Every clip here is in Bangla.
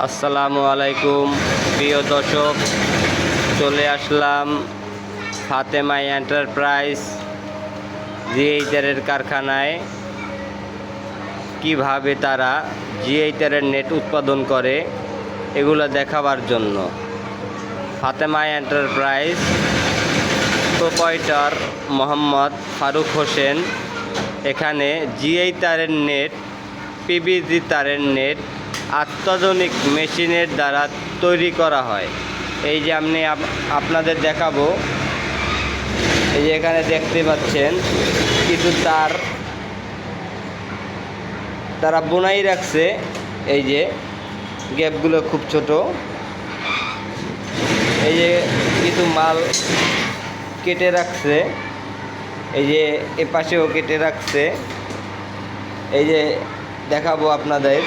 আসসালামু আলাইকুম প্রিয় দর্শক, চলে আসলাম ফাতেমা এন্টারপ্রাইজ জিআই তারের কারখানায়। কিভাবে তারা জিআই তারের নেট উৎপাদন করে এগুলো দেখাবার জন্য। ফাতেমা এন্টারপ্রাইজ প্রোপাইটার মোহাম্মদ ফারুক হোসেন এখানে জিআই তারের নেট, পিভিসি তারের নেট অত্যাধুনিক মেশিনের দ্বারা তৈরি করা হয়। এই যে আমি আপনাদের দেখাবো, এই যে এখানে দেখতে পাচ্ছেন কিছু তারা বোনাই রাখছে। এই যে গ্যাপগুলো খুব ছোট। এই যে কিছু মাল কেটে রাখছে, এই যে এ পাশেও কেটে রাখছে। এই যে দেখাবো আপনাদের,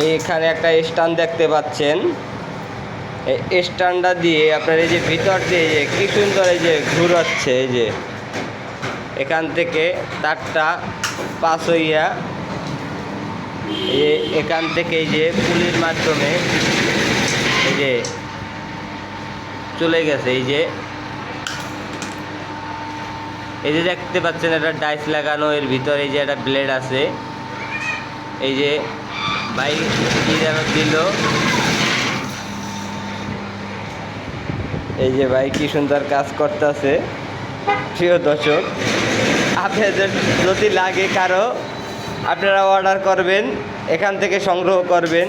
এইখানে একটা স্ট্যান্ড দেখতে পাচ্ছেন। এই স্ট্যান্ডটা দিয়ে আপনার এই যে ভিতর দিয়ে যে কি সুন্দর এই যে ঘুরাচ্ছে। এই যে এখান থেকে তারটা পাস হইয়া এখান থেকে এই যে পুলির মাধ্যমে এই যে চলে গেছে। এই যে দেখতে পাচ্ছেন একটা ডাইস লাগানো, এর ভিতরে এই যে একটা ব্লেড আছে। এই যে বাইক কি যেন দিল, এই যে ভাই কি সুন্দর কাজ করতেছে। প্রিয় দর্শক, আপনাদের যদি লাগে কারো, আপনারা অর্ডার করবেন, এখান থেকে সংগ্রহ করবেন।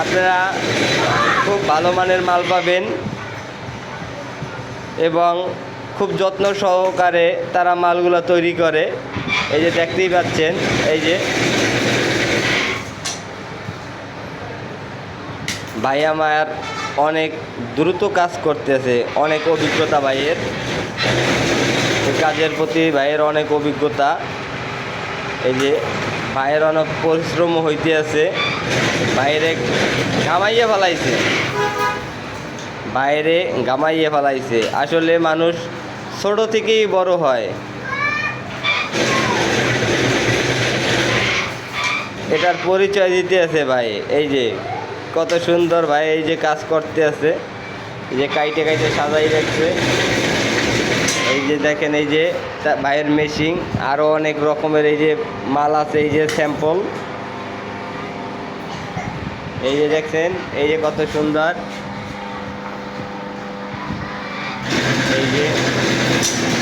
আপনারা খুব ভালো মানের মাল পাবেন এবং খুব যত্ন সহকারে তারা মালগুলো তৈরি করে। এই যে দেখতেই পাচ্ছেন, এই যে ভাই আমার অনেক দ্রুত কাজ করতেছে, অনেক অভিজ্ঞতা ভাইয়ের, কাজের প্রতি ভাইয়ের অনেক অভিজ্ঞতা। এই যে ভাইয়ের অনেক পরিশ্রম হইতে আছে, বাইরে গামাইয়ে ফেলাইছে। আসলে মানুষ ছোট থেকেই বড় হয়, এটার পরিচয় দিতে আছে ভাই। এই যে কত সুন্দর ভাই এই যে কাজ করতে আছে, এই যে কাইটে সাজাই রাখছে। এই যে দেখেন, এই যে ভাইয়ের মেশিন, আরও অনেক রকমের এই যে মাল আছে। এই যে স্যাম্পল, এই যে দেখছেন, এই যে কত সুন্দর। এই যে